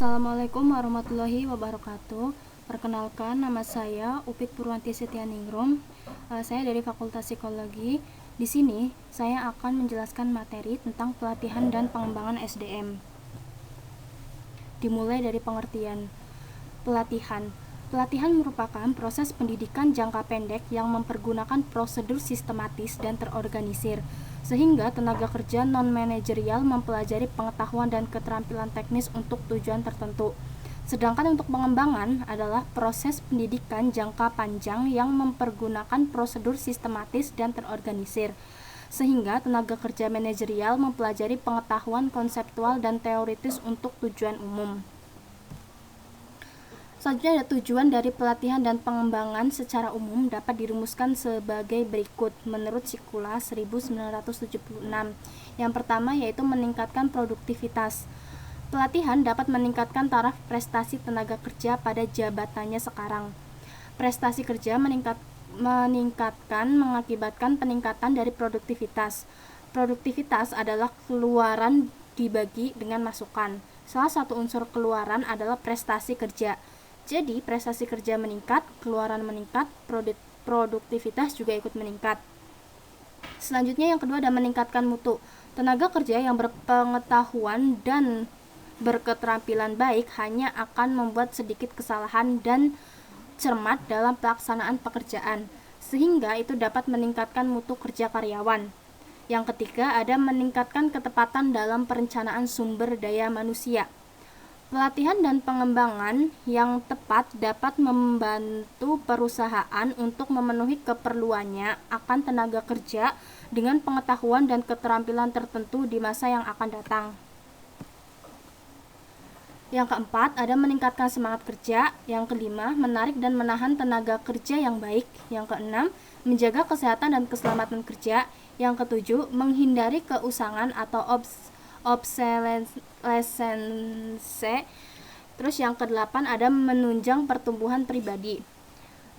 Assalamualaikum warahmatullahi wabarakatuh. Perkenalkan, nama saya Upit Purwanti Setianingrum. Saya dari Fakultas Psikologi. Di sini saya akan menjelaskan materi tentang pelatihan dan pengembangan SDM. Dimulai dari pengertian. Pelatihan. Pelatihan merupakan proses pendidikan jangka pendek yang mempergunakan prosedur sistematis dan terorganisir, sehingga tenaga kerja non-manajerial mempelajari pengetahuan dan keterampilan teknis untuk tujuan tertentu. Sedangkan untuk pengembangan adalah proses pendidikan jangka panjang yang mempergunakan prosedur sistematis dan terorganisir, sehingga tenaga kerja manajerial mempelajari pengetahuan konseptual dan teoritis untuk tujuan umum. Selanjutnya ada tujuan dari pelatihan dan pengembangan secara umum dapat dirumuskan sebagai berikut menurut Sikula 1976. Yang pertama yaitu meningkatkan produktivitas. Pelatihan dapat meningkatkan taraf prestasi tenaga kerja pada jabatannya sekarang. Prestasi kerja meningkatkan mengakibatkan peningkatan dari produktivitas. Produktivitas adalah keluaran dibagi dengan masukan. Salah satu unsur keluaran adalah prestasi kerja. Jadi, prestasi kerja meningkat, keluaran meningkat, produktivitas juga ikut meningkat. Selanjutnya yang kedua ada meningkatkan mutu. Tenaga kerja yang berpengetahuan dan berketerampilan baik hanya akan membuat sedikit kesalahan dan cermat dalam pelaksanaan pekerjaan, sehingga itu dapat meningkatkan mutu kerja karyawan. Yang ketiga ada meningkatkan ketepatan dalam perencanaan sumber daya manusia. Pelatihan dan pengembangan yang tepat dapat membantu perusahaan untuk memenuhi keperluannya akan tenaga kerja dengan pengetahuan dan keterampilan tertentu di masa yang akan datang. Yang keempat, ada meningkatkan semangat kerja. Yang kelima, menarik dan menahan tenaga kerja yang baik. Yang keenam, menjaga kesehatan dan keselamatan kerja. Yang ketujuh, menghindari keusangan atau obsolescence. Terus yang kedelapan ada menunjang pertumbuhan pribadi.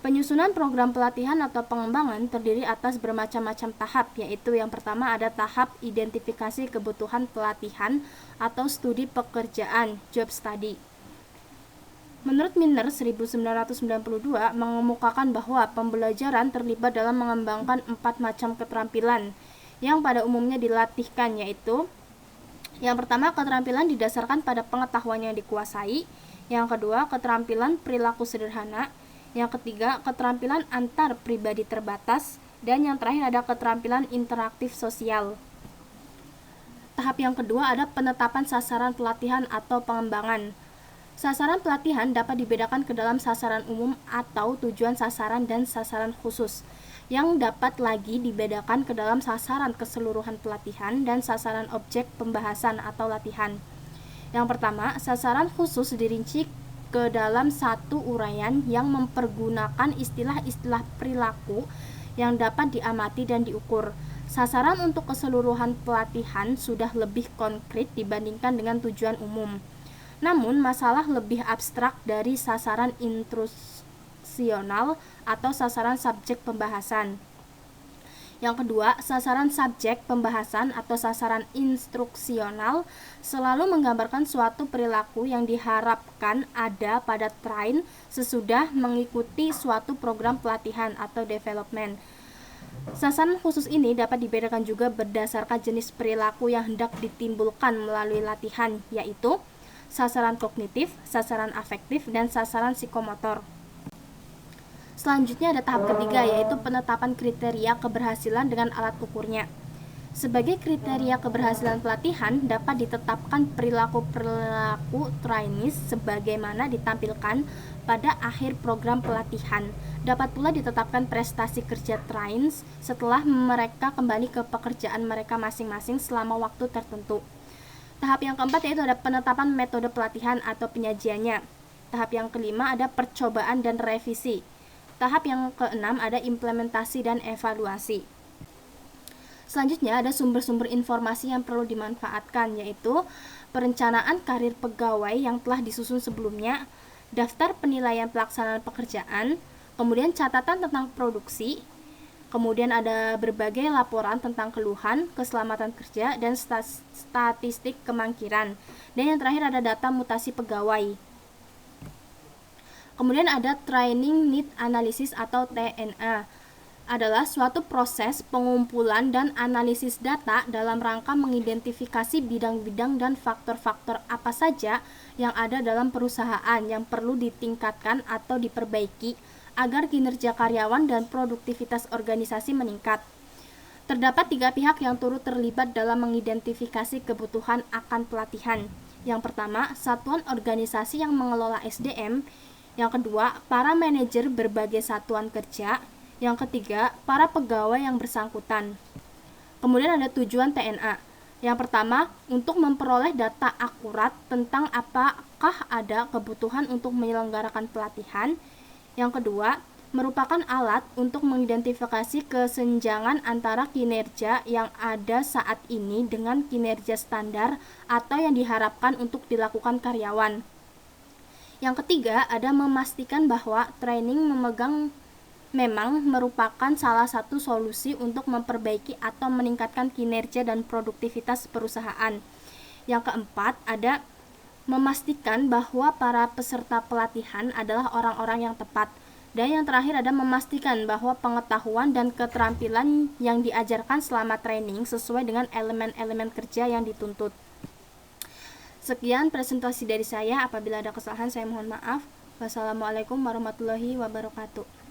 Penyusunan program pelatihan atau pengembangan terdiri atas bermacam-macam tahap, yaitu yang pertama ada tahap identifikasi kebutuhan pelatihan atau studi pekerjaan, job study. Menurut Miner 1992 mengemukakan bahwa pembelajaran terlibat dalam mengembangkan 4 macam keterampilan yang pada umumnya dilatihkan, yaitu yang pertama, keterampilan didasarkan pada pengetahuan yang dikuasai. Yang kedua, keterampilan perilaku sederhana. Yang ketiga, keterampilan antar pribadi terbatas. Dan yang terakhir ada keterampilan interaktif sosial. Tahap yang kedua ada penetapan sasaran pelatihan atau pengembangan. Sasaran pelatihan dapat dibedakan ke dalam sasaran umum atau tujuan sasaran dan sasaran khusus, yang dapat lagi dibedakan ke dalam sasaran keseluruhan pelatihan dan sasaran objek pembahasan atau latihan. Yang pertama, sasaran khusus dirinci ke dalam satu uraian yang mempergunakan istilah-istilah perilaku yang dapat diamati dan diukur. Sasaran untuk keseluruhan pelatihan sudah lebih konkret dibandingkan dengan tujuan umum. Namun, masalah lebih abstrak dari sasaran atau sasaran subjek pembahasan. Yang kedua, sasaran subjek pembahasan atau sasaran instruksional selalu menggambarkan suatu perilaku yang diharapkan ada pada train sesudah mengikuti suatu program pelatihan atau development. Sasaran khusus ini dapat dibedakan juga berdasarkan jenis perilaku yang hendak ditimbulkan melalui latihan, yaitu sasaran kognitif, sasaran afektif, dan sasaran psikomotor. Selanjutnya ada tahap ketiga, yaitu penetapan kriteria keberhasilan dengan alat ukurnya. Sebagai kriteria keberhasilan pelatihan dapat ditetapkan perilaku trainees sebagaimana ditampilkan pada akhir program pelatihan. Dapat pula ditetapkan prestasi kerja trainees setelah mereka kembali ke pekerjaan mereka masing-masing selama waktu tertentu. Tahap yang keempat yaitu ada penetapan metode pelatihan atau penyajiannya. Tahap yang kelima ada percobaan dan revisi. Tahap yang keenam ada implementasi dan evaluasi. Selanjutnya ada sumber-sumber informasi yang perlu dimanfaatkan, yaitu perencanaan karir pegawai yang telah disusun sebelumnya, daftar penilaian pelaksanaan pekerjaan, kemudian catatan tentang produksi, Kemudian ada berbagai laporan tentang keluhan, keselamatan kerja, dan statistik kemangkiran. Dan yang terakhir ada data mutasi pegawai. Kemudian ada Training Need Analysis atau TNA. Adalah suatu proses pengumpulan dan analisis data dalam rangka mengidentifikasi bidang-bidang dan faktor-faktor apa saja yang ada dalam perusahaan yang perlu ditingkatkan atau diperbaiki agar kinerja karyawan dan produktivitas organisasi meningkat. Terdapat 3 pihak yang turut terlibat dalam mengidentifikasi kebutuhan akan pelatihan. Yang pertama, satuan organisasi yang mengelola SDM. Yang kedua, para manajer berbagai satuan kerja. Yang ketiga, para pegawai yang bersangkutan. Kemudian ada tujuan TNA. Yang pertama, untuk memperoleh data akurat tentang apakah ada kebutuhan untuk menyelenggarakan pelatihan. Yang kedua, merupakan alat untuk mengidentifikasi kesenjangan antara kinerja yang ada saat ini dengan kinerja standar atau yang diharapkan untuk dilakukan karyawan. Yang ketiga, ada memastikan bahwa training memang merupakan salah satu solusi untuk memperbaiki atau meningkatkan kinerja dan produktivitas perusahaan. Yang keempat, ada memastikan bahwa para peserta pelatihan adalah orang-orang yang tepat. Dan yang terakhir ada memastikan bahwa pengetahuan dan keterampilan yang diajarkan selama training sesuai dengan elemen-elemen kerja yang dituntut. Sekian presentasi dari saya. Apabila ada kesalahan saya mohon maaf. Wassalamualaikum warahmatullahi wabarakatuh.